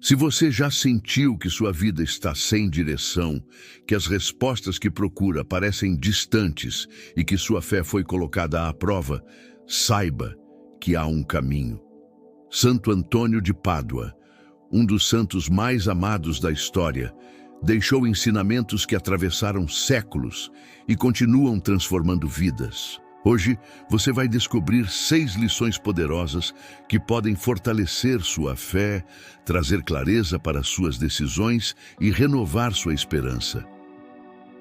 Se você já sentiu que sua vida está sem direção, que as respostas que procura parecem distantes e que sua fé foi colocada à prova, saiba que há um caminho. Santo Antônio de Pádua, um dos santos mais amados da história, deixou ensinamentos que atravessaram séculos e continuam transformando vidas. Hoje, você vai descobrir 6 lições poderosas que podem fortalecer sua fé, trazer clareza para suas decisões e renovar sua esperança.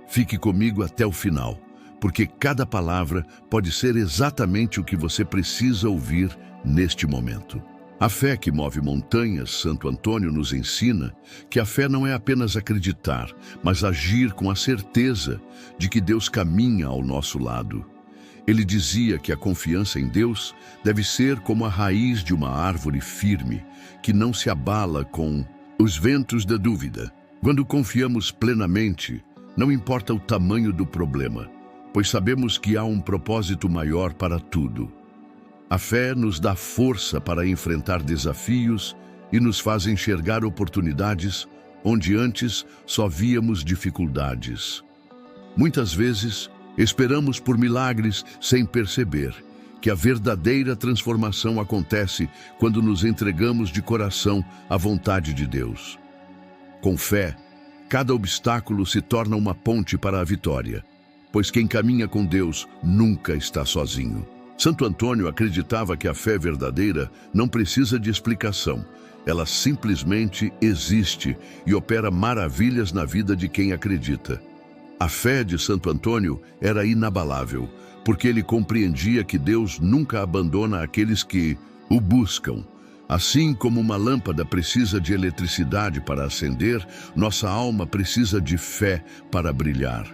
Fique comigo até o final, porque cada palavra pode ser exatamente o que você precisa ouvir neste momento. A fé que move montanhas, Santo Antônio nos ensina que a fé não é apenas acreditar, mas agir com a certeza de que Deus caminha ao nosso lado. Ele dizia que a confiança em Deus deve ser como a raiz de uma árvore firme, que não se abala com os ventos da dúvida. Quando confiamos plenamente, não importa o tamanho do problema, pois sabemos que há um propósito maior para tudo. A fé nos dá força para enfrentar desafios e nos faz enxergar oportunidades onde antes só víamos dificuldades. Muitas vezes, esperamos por milagres sem perceber que a verdadeira transformação acontece quando nos entregamos de coração à vontade de Deus. Com fé, cada obstáculo se torna uma ponte para a vitória, pois quem caminha com Deus nunca está sozinho. Santo Antônio acreditava que a fé verdadeira não precisa de explicação. Ela simplesmente existe e opera maravilhas na vida de quem acredita. A fé de Santo Antônio era inabalável, porque ele compreendia que Deus nunca abandona aqueles que o buscam. Assim como uma lâmpada precisa de eletricidade para acender, nossa alma precisa de fé para brilhar.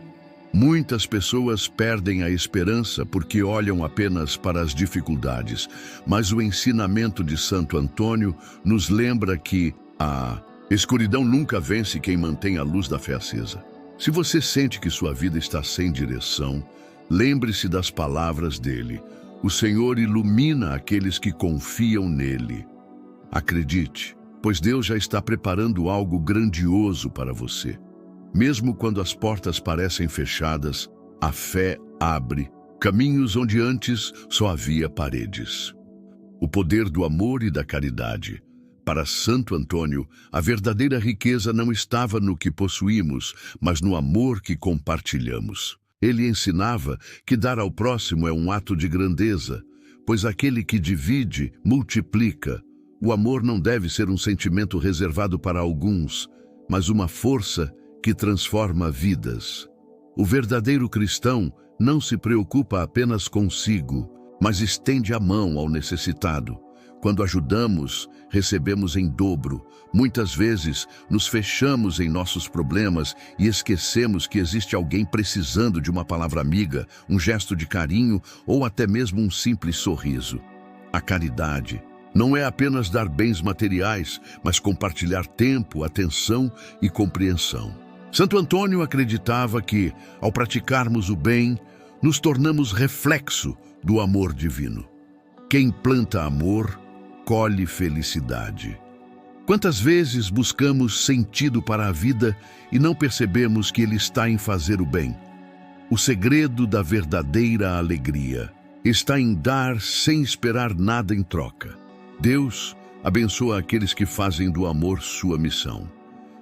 Muitas pessoas perdem a esperança porque olham apenas para as dificuldades, mas o ensinamento de Santo Antônio nos lembra que a escuridão nunca vence quem mantém a luz da fé acesa. Se você sente que sua vida está sem direção, lembre-se das palavras dele. O Senhor ilumina aqueles que confiam nele. Acredite, pois Deus já está preparando algo grandioso para você. Mesmo quando as portas parecem fechadas, a fé abre caminhos onde antes só havia paredes. O poder do amor e da caridade. Para Santo Antônio, a verdadeira riqueza não estava no que possuímos, mas no amor que compartilhamos. Ele ensinava que dar ao próximo é um ato de grandeza, pois aquele que divide, multiplica. O amor não deve ser um sentimento reservado para alguns, mas uma força que transforma vidas. O verdadeiro cristão não se preocupa apenas consigo, mas estende a mão ao necessitado. Quando ajudamos, recebemos em dobro. Muitas vezes, nos fechamos em nossos problemas e esquecemos que existe alguém precisando de uma palavra amiga, um gesto de carinho ou até mesmo um simples sorriso. A caridade não é apenas dar bens materiais, mas compartilhar tempo, atenção e compreensão. Santo Antônio acreditava que, ao praticarmos o bem, nos tornamos reflexo do amor divino. Quem planta amor, colhe felicidade. Quantas vezes buscamos sentido para a vida e não percebemos que ele está em fazer o bem? O segredo da verdadeira alegria está em dar sem esperar nada em troca. Deus abençoa aqueles que fazem do amor sua missão.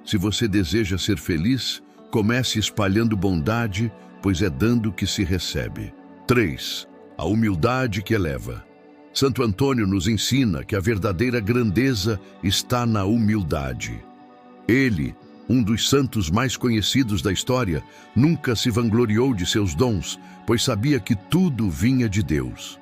Se você deseja ser feliz, comece espalhando bondade, pois é dando que se recebe. 3. A humildade que eleva. Santo Antônio nos ensina que a verdadeira grandeza está na humildade. Ele, um dos santos mais conhecidos da história, nunca se vangloriou de seus dons, pois sabia que tudo vinha de Deus.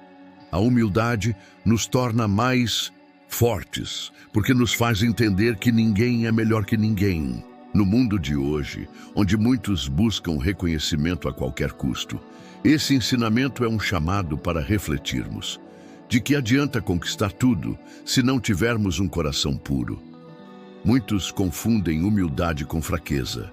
A humildade nos torna mais fortes, porque nos faz entender que ninguém é melhor que ninguém. No mundo de hoje, onde muitos buscam reconhecimento a qualquer custo, esse ensinamento é um chamado para refletirmos. De que adianta conquistar tudo se não tivermos um coração puro? Muitos confundem humildade com fraqueza,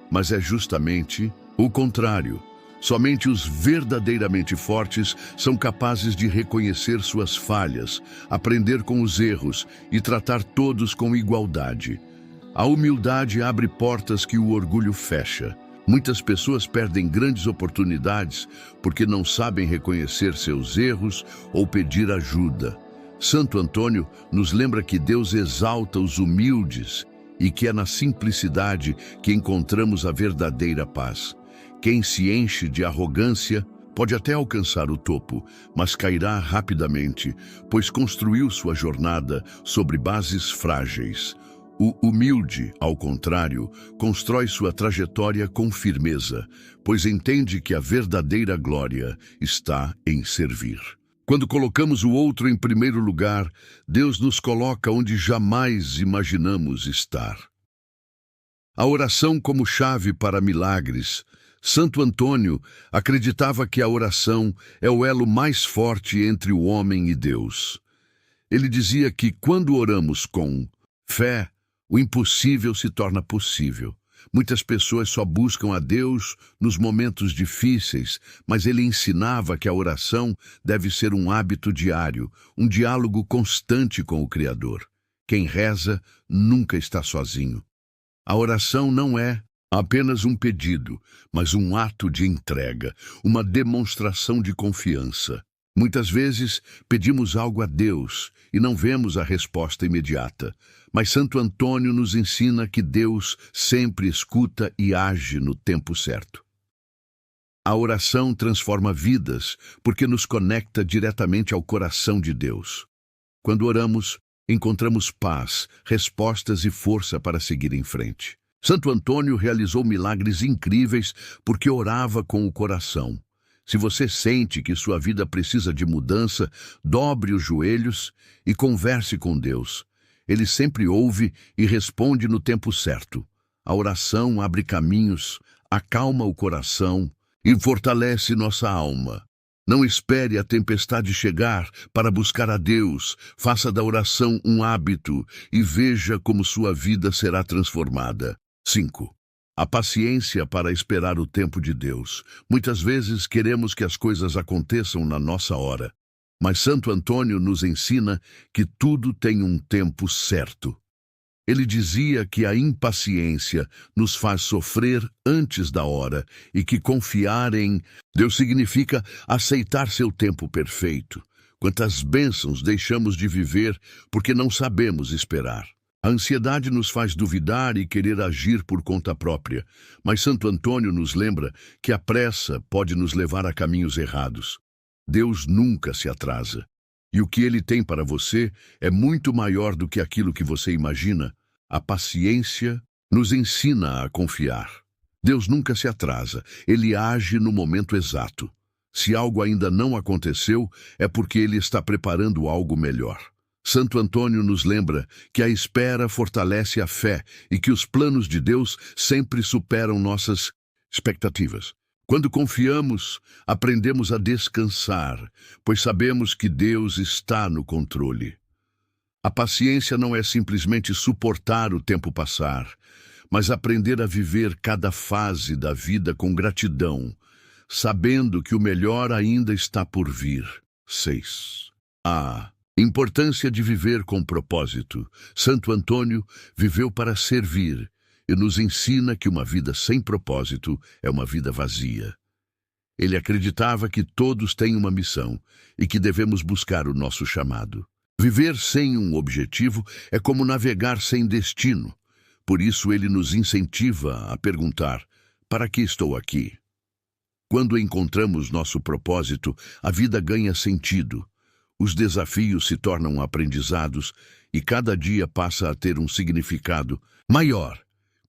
mas é justamente o contrário. Somente os verdadeiramente fortes são capazes de reconhecer suas falhas, aprender com os erros e tratar todos com igualdade. A humildade abre portas que o orgulho fecha. Muitas pessoas perdem grandes oportunidades porque não sabem reconhecer seus erros ou pedir ajuda. Santo Antônio nos lembra que Deus exalta os humildes e que é na simplicidade que encontramos a verdadeira paz. Quem se enche de arrogância pode até alcançar o topo, mas cairá rapidamente, pois construiu sua jornada sobre bases frágeis. O humilde, ao contrário, constrói sua trajetória com firmeza, pois entende que a verdadeira glória está em servir. Quando colocamos o outro em primeiro lugar, Deus nos coloca onde jamais imaginamos estar. A oração como chave para milagres. Santo Antônio acreditava que a oração é o elo mais forte entre o homem e Deus. Ele dizia que quando oramos com fé, o impossível se torna possível. Muitas pessoas só buscam a Deus nos momentos difíceis, mas ele ensinava que a oração deve ser um hábito diário, um diálogo constante com o Criador. Quem reza nunca está sozinho. A oração não é apenas um pedido, mas um ato de entrega, uma demonstração de confiança. Muitas vezes pedimos algo a Deus e não vemos a resposta imediata, mas Santo Antônio nos ensina que Deus sempre escuta e age no tempo certo. A oração transforma vidas porque nos conecta diretamente ao coração de Deus. Quando oramos, encontramos paz, respostas e força para seguir em frente. Santo Antônio realizou milagres incríveis porque orava com o coração. Se você sente que sua vida precisa de mudança, dobre os joelhos e converse com Deus. Ele sempre ouve e responde no tempo certo. A oração abre caminhos, acalma o coração e fortalece nossa alma. Não espere a tempestade chegar para buscar a Deus. Faça da oração um hábito e veja como sua vida será transformada. 5. A paciência para esperar o tempo de Deus. Muitas vezes queremos que as coisas aconteçam na nossa hora, mas Santo Antônio nos ensina que tudo tem um tempo certo. Ele dizia que a impaciência nos faz sofrer antes da hora e que confiar em Deus significa aceitar seu tempo perfeito. Quantas bênçãos deixamos de viver porque não sabemos esperar. A ansiedade nos faz duvidar e querer agir por conta própria, mas Santo Antônio nos lembra que a pressa pode nos levar a caminhos errados. Deus nunca se atrasa, e o que Ele tem para você é muito maior do que aquilo que você imagina. A paciência nos ensina a confiar. Deus nunca se atrasa, Ele age no momento exato. Se algo ainda não aconteceu, é porque Ele está preparando algo melhor. Santo Antônio nos lembra que a espera fortalece a fé e que os planos de Deus sempre superam nossas expectativas. Quando confiamos, aprendemos a descansar, pois sabemos que Deus está no controle. A paciência não é simplesmente suportar o tempo passar, mas aprender a viver cada fase da vida com gratidão, sabendo que o melhor ainda está por vir. 6. Importância de viver com propósito. Santo Antônio viveu para servir e nos ensina que uma vida sem propósito é uma vida vazia. Ele acreditava que todos têm uma missão e que devemos buscar o nosso chamado. Viver sem um objetivo é como navegar sem destino. Por isso ele nos incentiva a perguntar: para que estou aqui? Quando encontramos nosso propósito, a vida ganha sentido. Os desafios se tornam aprendizados e cada dia passa a ter um significado maior.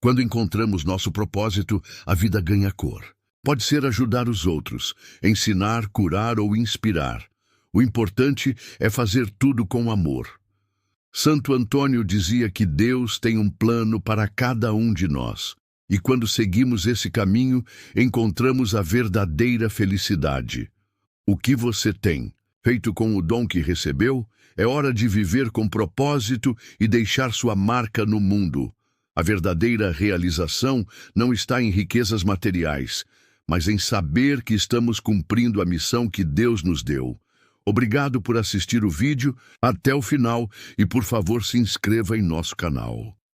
Quando encontramos nosso propósito, a vida ganha cor. Pode ser ajudar os outros, ensinar, curar ou inspirar. O importante é fazer tudo com amor. Santo Antônio dizia que Deus tem um plano para cada um de nós. E quando seguimos esse caminho, encontramos a verdadeira felicidade. O que você tem? Feito com o dom que recebeu, é hora de viver com propósito e deixar sua marca no mundo. A verdadeira realização não está em riquezas materiais, mas em saber que estamos cumprindo a missão que Deus nos deu. Obrigado por assistir o vídeo até o final e, por favor, se inscreva em nosso canal.